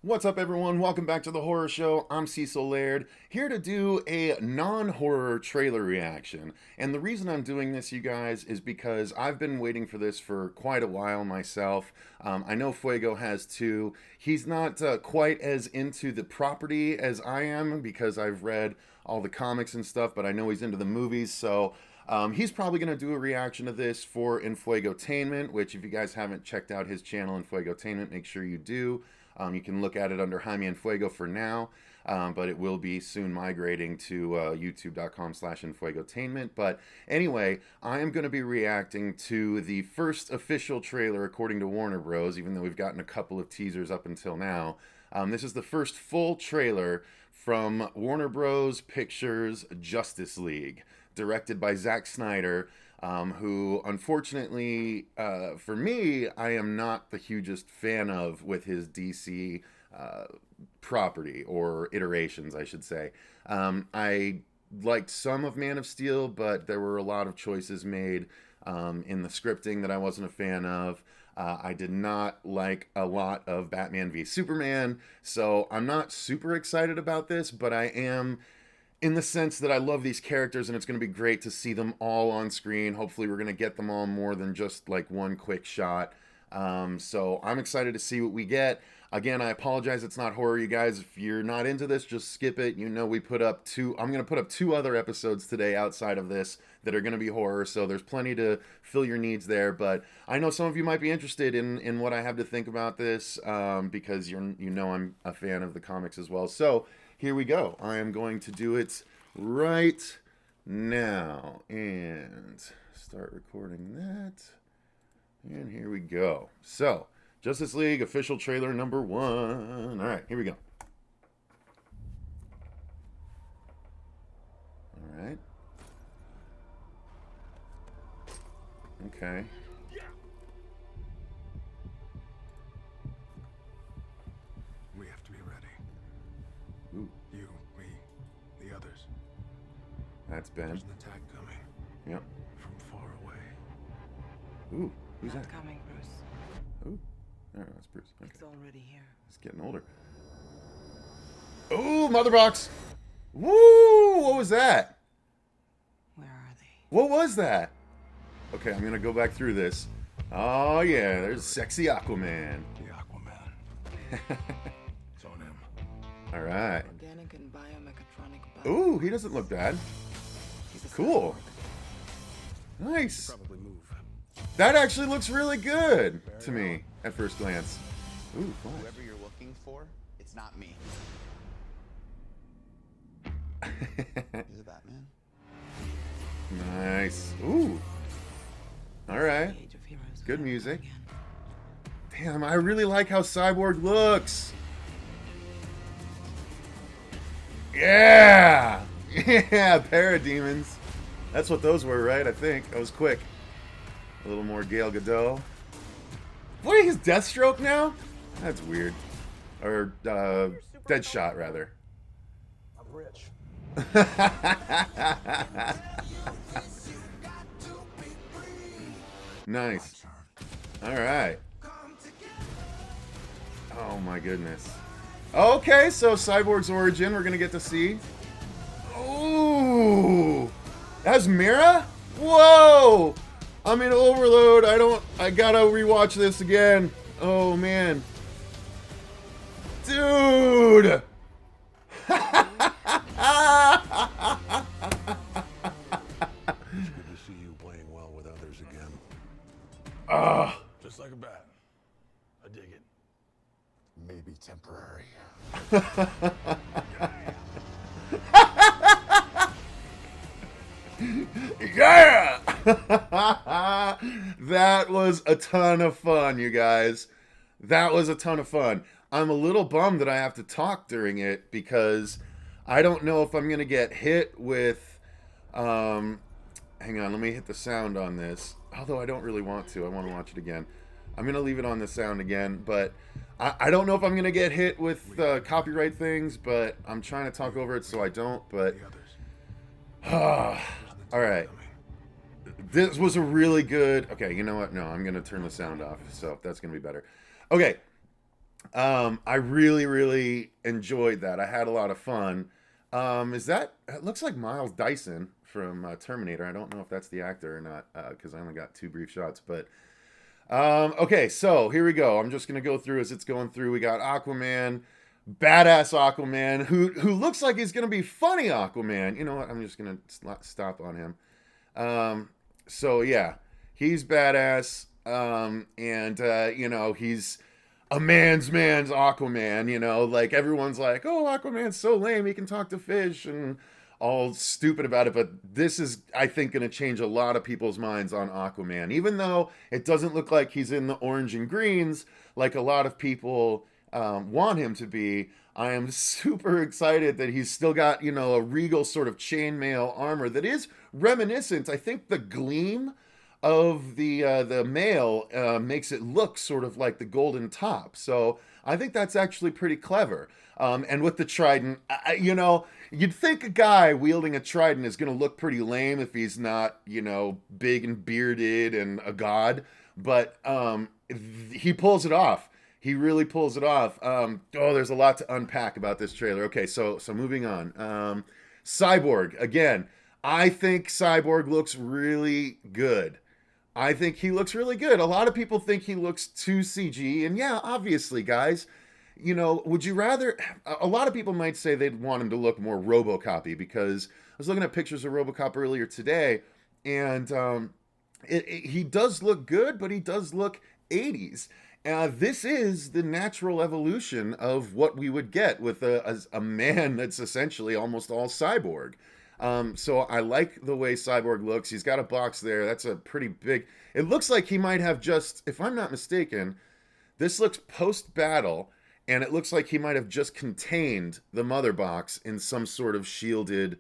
What's up, everyone? Welcome back to the Horror Show. I'm Cecil Laird, here to do a non-horror trailer reaction. And the reason I'm doing this, you guys, is because I've been waiting for this for quite a while myself. I know Fuego has too. He's not quite as into the property as I am because I've read all the comics and stuff, but I know he's into the movies, so he's probably going to do a reaction to this for Infuegotainment, which if you guys haven't checked out his channel, Infuegotainment, make sure you do. You can look at it under Jaime and Fuego for now, but it will be soon migrating to youtube.com/Infuegotainment. But anyway, I am going to be reacting to the first official trailer according to Warner Bros., even though we've gotten a couple of teasers up until now. This is the first full trailer from Warner Bros. Pictures Justice League, directed by Zack Snyder, who unfortunately, for me, I am not the hugest fan of with his DC property, or iterations, I should say. I liked some of Man of Steel, but there were a lot of choices made in the scripting that I wasn't a fan of. I did not like a lot of Batman v Superman, so I'm not super excited about this, but I am in the sense that I love these characters and it's going to be great to see them all on screen. Hopefully we're going to get them all more than just like one quick shot. So I'm excited to see what we get. Again, I apologize it's not horror, you guys. If you're not into this, just skip it. You know, we put up I'm going to put up two other episodes today outside of this that are going to be horror, so there's plenty to fill your needs there. But I know some of you might be interested in what I have to think about this, because you know I'm a fan of the comics as well. So here we go. I am going to do it right now and start recording that. And here we go. So, Justice League official trailer number 1. All right, here we go. All right. Okay. We have to be ready. Ooh, You, me, the others. that's Ben. There's an attack coming Yep. from far away. Ooh, who's Not that? coming, Bruce. Ooh, oh, that's Bruce. Okay. It's already here. He's getting older. Ooh, mother box. Woo! What was that? Where are they? What was that? Okay, I'm gonna go back through this. Oh yeah, there's sexy Aquaman. The Aquaman. It's on him. All right. Organic and biomechatronic body. Ooh, he doesn't look bad. He's a Cool. cyborg. Nice. Probably move. That actually looks really good to me at first glance. Ooh, flash. Whoever you're looking for, it's not me. He's a Batman. Nice. Ooh. All right. The age of heroes Good will never music. come again. Damn, I really like how Cyborg looks. Yeah. Yeah, parademons. That's what those were, right? I think. That was quick. A little more Gal Gadot. What, he's Deathstroke now? That's weird. Or, Deadshot, rather. I'm rich. Nice. Alright. Oh my goodness. Okay, so Cyborg's origin we're gonna get to see. Ooh! That's Mira? Whoa! I'm in overload. I gotta rewatch this again. Oh man. Dude! It's good to see you playing well with others again. Ah. Just like a bat. I dig it. Maybe temporary. Yeah! That was a ton of fun, you guys. That was a ton of fun. I'm a little bummed that I have to talk during it because I don't know if I'm going to get hit with... hang on, let me hit the sound on this. Although I don't really want to. I want to watch it again. I'm going to leave it on the sound again, but I don't know if I'm going to get hit with copyright things, but I'm trying to talk over it so I don't, but... The others. All right. This was a really good... Okay, you know what? No, I'm going to turn the sound off, so that's going to be better. Okay. I really, really enjoyed that. I had a lot of fun. Is that? It looks like Miles Dyson from Terminator. I don't know if that's the actor or not because I only got two brief shots. But okay, so here we go. I'm just gonna go through as it's going through. We got Aquaman, badass Aquaman, who looks like he's gonna be funny Aquaman. You know what? I'm just gonna stop on him. So yeah, he's badass. And you know, he's a man's Aquaman, you know, like everyone's like, oh, Aquaman's so lame, he can talk to fish and all stupid about it. But this is, I think, going to change a lot of people's minds on Aquaman, even though it doesn't look like he's in the orange and greens like a lot of people want him to be. I am super excited that he's still got, you know, a regal sort of chainmail armor that is reminiscent. I think the gleam of the male makes it look sort of like the golden top. So I think that's actually pretty clever. And with the trident, you know, you'd think a guy wielding a trident is going to look pretty lame if he's not, you know, big and bearded and a god. But he pulls it off. He really pulls it off. There's a lot to unpack about this trailer. Okay, so moving on. Cyborg again. I think Cyborg looks really good. I think he looks really good. A lot of people think he looks too CG, and yeah, obviously, guys, you know, would you rather? A lot of people might say they'd want him to look more RoboCop-y because I was looking at pictures of RoboCop earlier today, and he does look good, but he does look 80s. This is the natural evolution of what we would get with a man that's essentially almost all cyborg. So I like the way Cyborg looks. He's got a box there. That's a pretty big. It looks like he might have just, if I'm not mistaken, this looks post-battle, and it looks like he might have just contained the mother box in some sort of shielded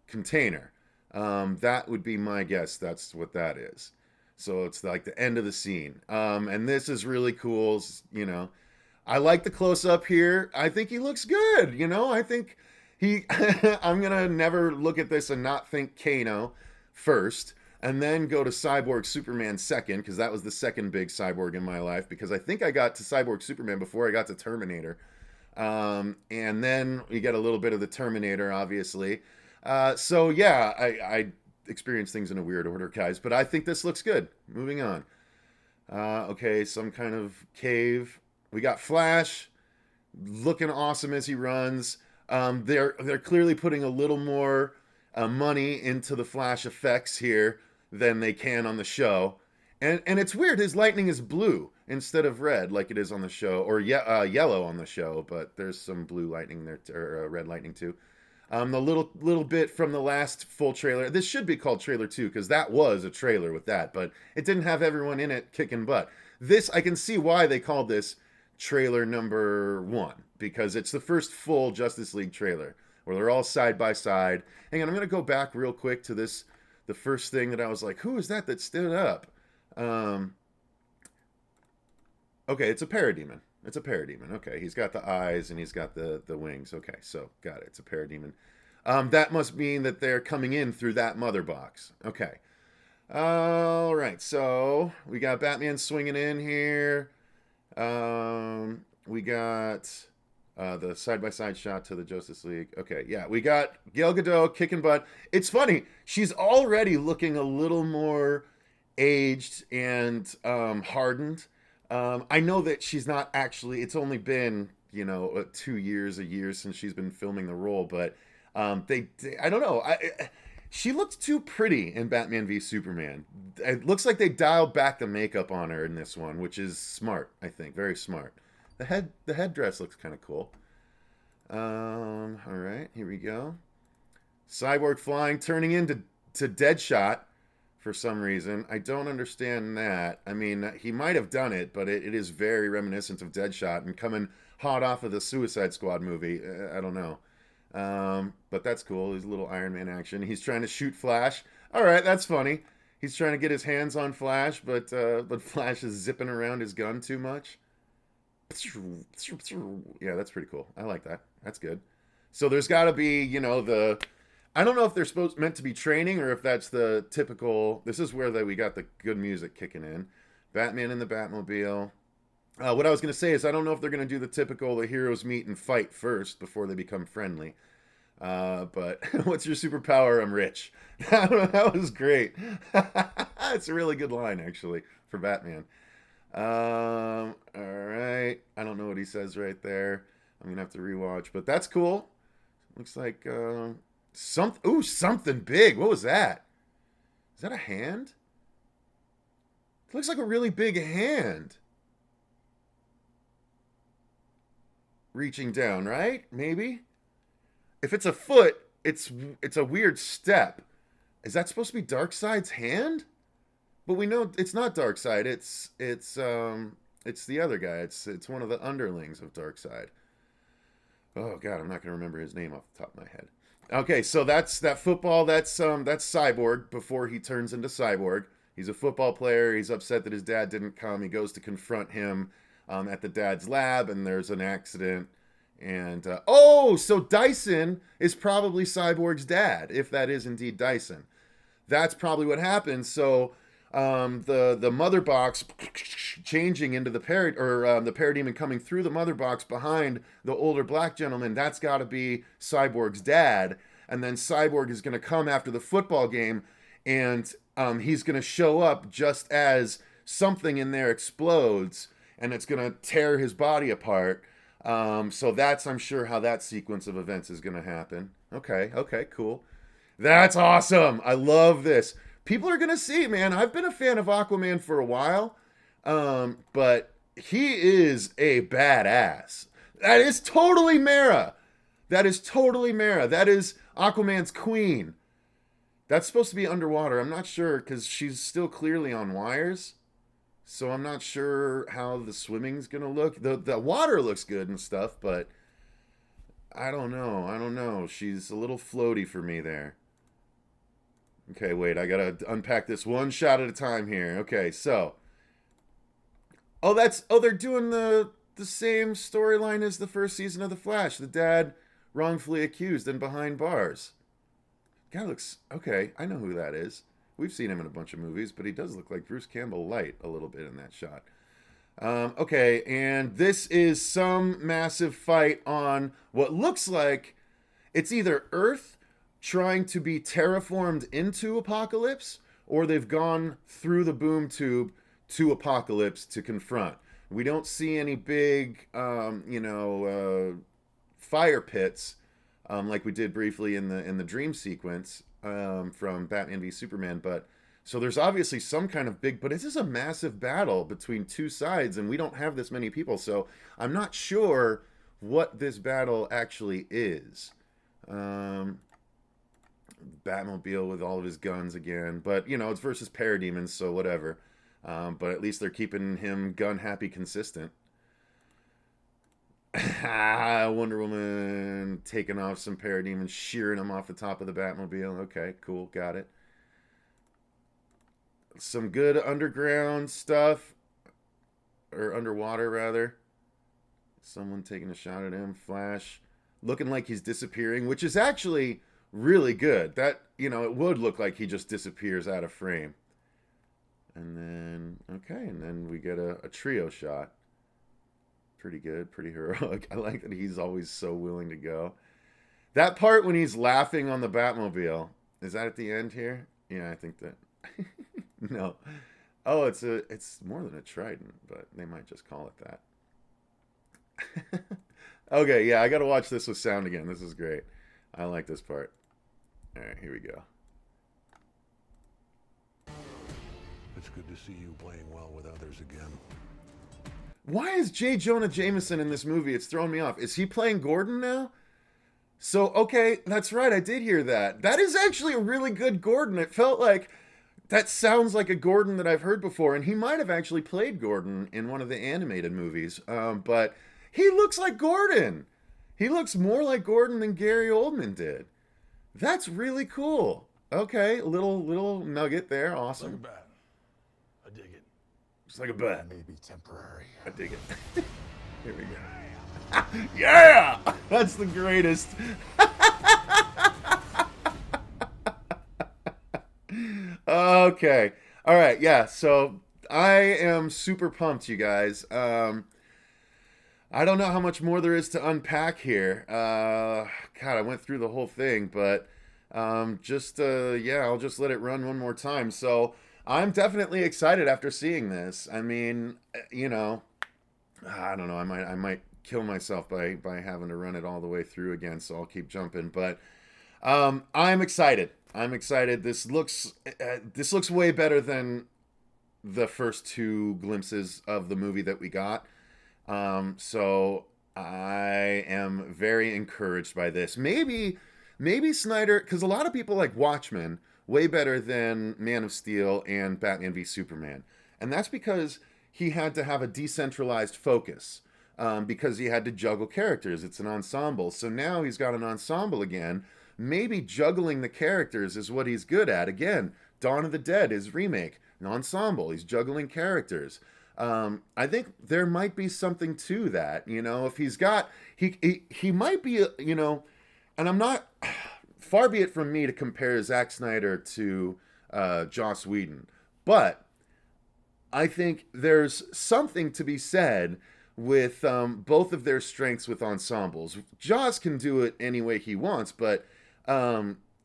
container. That would be my guess. That's what that is. So it's like the end of the scene. And this is really cool. You know, I like the close-up here. I think he looks good. You know, I think I'm going to never look at this and not think Kano first, and then go to Cyborg Superman second, because that was the second big cyborg in my life, because I think I got to Cyborg Superman before I got to Terminator. And then we get a little bit of the Terminator, obviously. So yeah, I experience things in a weird order, guys, but I think this looks good. Moving on. Okay, some kind of cave. We got Flash looking awesome as he runs. They're clearly putting a little more money into the Flash effects here than they can on the show, and it's weird. His lightning is blue instead of red like it is on the show, or yellow on the show. But there's some blue lightning there, or red lightning too. The little bit from the last full trailer. This should be called trailer 2 because that was a trailer with that, but it didn't have everyone in it kicking butt. This, I can see why they called this trailer number 1, because it's the first full Justice League trailer where they're all side by side. Hang on, I'm going to go back real quick to this, the first thing that I was like, who is that stood up? Okay, it's a parademon. It's a parademon. Okay, he's got the eyes and he's got the wings. Okay, so got it. It's a parademon. That must mean that they're coming in through that mother box. Okay. All right, so we got Batman swinging in here. We got the side-by-side shot to the Justice League. Okay, yeah, we got Gal Gadot kicking butt. It's funny. She's already looking a little more aged and hardened. I know that she's not actually, it's only been, 2 years, a year since she's been filming the role, but I don't know. She looked too pretty in Batman v Superman. It looks like they dialed back the makeup on her in this one, which is smart, I think. Very smart. The headdress looks kind of cool. All right, here we go. Cyborg flying, turning into Deadshot for some reason. I don't understand that. I mean, he might have done it, but it is very reminiscent of Deadshot and coming hot off of the Suicide Squad movie. I don't know. But that's cool. There's a little Iron Man action. He's trying to shoot Flash. All right, that's funny. He's trying to get his hands on Flash, but Flash is zipping around his gun too much. Yeah, that's pretty cool. I like that. That's good. So there's got to be, I don't know if they're meant to be training or if that's the typical. This is where we got the good music kicking in. Batman in the Batmobile. What I was going to say is I don't know if they're going to do the typical the heroes meet and fight first before they become friendly. But what's your superpower? I'm rich. That was great. It's a really good line, actually, for Batman. All right. I don't know what he says right there. I'm going to have to rewatch, but that's cool. Looks like something big. What was that? Is that a hand? It looks like a really big hand. Reaching down, right? Maybe? If it's a foot, it's a weird step. Is that supposed to be Darkseid's hand? But we know it's not Darkseid. It's the other guy. It's one of the underlings of Darkseid. Oh god, I'm not gonna remember his name off the top of my head. Okay, so that's that football. That's Cyborg before he turns into Cyborg. He's a football player. He's upset that his dad didn't come. He goes to confront him at the dad's lab, and there's an accident. And so Dyson is probably Cyborg's dad, if that is indeed Dyson. That's probably what happened. So the mother box changing into the the parademon coming through the mother box behind the older black gentleman, that's got to be Cyborg's dad. And then Cyborg is going to come after the football game, and he's going to show up just as something in there explodes, and it's going to tear his body apart. So that's, I'm sure, how that sequence of events is going to happen. Okay, cool. That's awesome. I love this. People are going to see, man. I've been a fan of Aquaman for a while, but he is a badass. That is totally Mara. That is Aquaman's queen. That's supposed to be underwater. I'm not sure, because she's still clearly on wires. So I'm not sure how the swimming's going to look. The water looks good and stuff, but I don't know. She's a little floaty for me there. Okay, wait. I got to unpack this one shot at a time here. Okay, so. They're doing the same storyline as the first season of The Flash. The dad wrongfully accused and behind bars. Guy looks. Okay, I know who that is. We've seen him in a bunch of movies, but he does look like Bruce Campbell light a little bit in that shot. Okay, and this is some massive fight on what looks like it's either Earth trying to be terraformed into Apocalypse, or they've gone through the boom tube to Apocalypse to confront. We don't see any big, fire pits like we did briefly in the dream sequence. From Batman v Superman, but so there's obviously some kind of big, but this is a massive battle between two sides, and we don't have this many people, so I'm not sure what this battle actually is. Batmobile with all of his guns again, but it's versus parademons, so whatever. But at least they're keeping him gun happy consistent. Wonder Woman taking off some parademons, shearing them off the top of the Batmobile. Okay, cool, got it. Some good underground stuff, or underwater rather. Someone taking a shot at him. Flash looking like he's disappearing, which is actually really good. That, it would look like he just disappears out of frame. And then we get a trio shot. Pretty good, pretty heroic. I like that he's always so willing to go. That part when he's laughing on the Batmobile, is that at the end here? Yeah, I think that. No. Oh, it's more than a trident, but they might just call it that. Okay, yeah, I got to watch this with sound again. This is great. I like this part. All right, here we go. It's good to see you playing well with others again. Why is J. Jonah Jameson in this movie? It's throwing me off. Is he playing Gordon now? So, okay, that's right. I did hear that. That is actually a really good Gordon. It felt like that sounds like a Gordon that I've heard before, and he might have actually played Gordon in one of the animated movies. But he looks like Gordon. He looks more like Gordon than Gary Oldman did. That's really cool. Okay, little nugget there. Awesome. Like a bat. I dig it. Just like a bat. Maybe temporary. I dig it. Here we go. Yeah! That's the greatest. Okay. All right, yeah. So I am super pumped, you guys. I don't know how much more there is to unpack here. God, I went through the whole thing, but yeah, I'll just let it run one more time. So I'm definitely excited after seeing this. I mean, you know, I don't know. I might kill myself by having to run it all the way through again. So I'll keep jumping, but I'm excited. I'm excited. This looks way better than the first two glimpses of the movie that we got. So I am very encouraged by this. Maybe Snyder, because a lot of people like Watchmen way better than Man of Steel and Batman v Superman, and that's because he had to have a decentralized focus. Because he had to juggle characters. It's an ensemble. So now he's got an ensemble again. Maybe juggling the characters is what he's good at. Again, Dawn of the Dead, his remake, an ensemble. He's juggling characters. I think there might be something to that. You know, if he's got, he might be, you know, and I'm not, far be it from me to compare Zack Snyder to Joss Whedon, but I think there's something to be said with both of their strengths with ensembles. Joss can do it any way he wants, but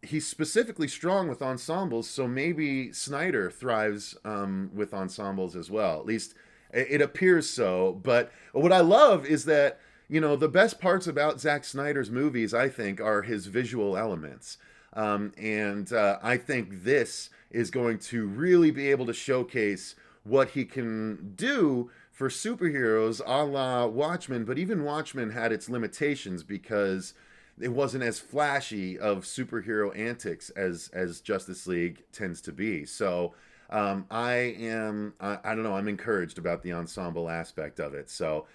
he's specifically strong with ensembles, so maybe Snyder thrives with ensembles as well. At least it appears so. But what I love is that, you know, the best parts about Zack Snyder's movies, I think, are his visual elements. And I think this is going to really be able to showcase what he can do for superheroes a la Watchmen, but even Watchmen had its limitations because it wasn't as flashy of superhero antics as Justice League tends to be. So I don't know, I'm encouraged about the ensemble aspect of it. So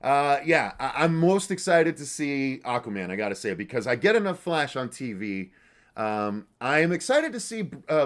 yeah, I'm most excited to see Aquaman, I gotta say, because I get enough Flash on TV. I am excited to see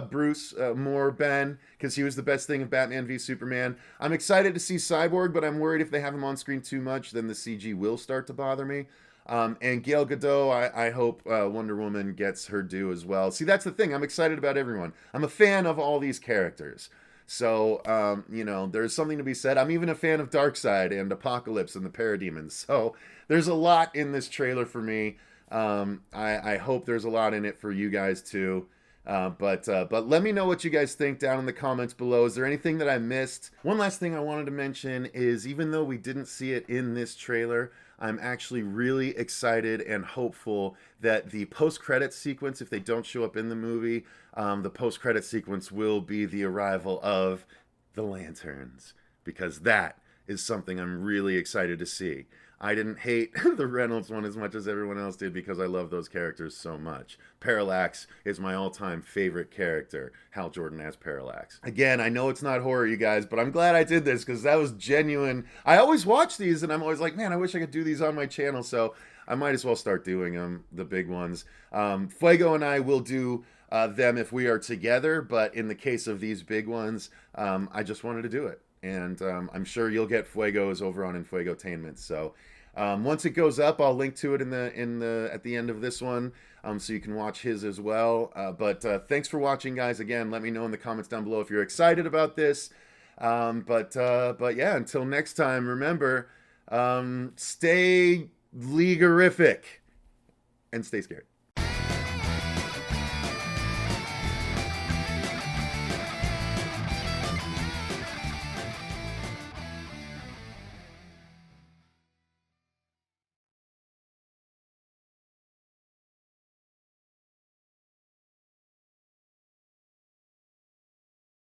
Bruce more, Ben, because he was the best thing of Batman v Superman. I'm excited to see Cyborg, but I'm worried if they have him on screen too much, then the CG will start to bother me. And Gal Gadot, I hope Wonder Woman gets her due as well. See, that's the thing. I'm excited about everyone. I'm a fan of all these characters. So, you know, there's something to be said. I'm even a fan of Darkseid and Apocalypse and the Parademons. So there's a lot in this trailer for me. I hope there's a lot in it for you guys too. But let me know what you guys think down in the comments below. Is there anything that I missed? One last thing I wanted to mention is, even though we didn't see it in this trailer, I'm actually really excited and hopeful that the post-credit sequence, if they don't show up in the movie, the post-credit sequence will be the arrival of the Lanterns, because that is something I'm really excited to see. I didn't hate the Reynolds one as much as everyone else did because I love those characters so much. Parallax is my all-time favorite character. Hal Jordan as Parallax. Again, I know it's not horror, you guys, but I'm glad I did this because that was genuine. I always watch these and I'm always like, man, I wish I could do these on my channel, so I might as well start doing them, the big ones. Fuego and I will do them if we are together, but in the case of these big ones, I just wanted to do it. And I'm sure you'll get Fuego's over on Infuegotainment. So once it goes up, I'll link to it at the end of this one, so you can watch his as well. But thanks for watching, guys. Again, let me know in the comments down below if you're excited about this. But yeah, until next time, remember, stay Leaguerific and stay scared.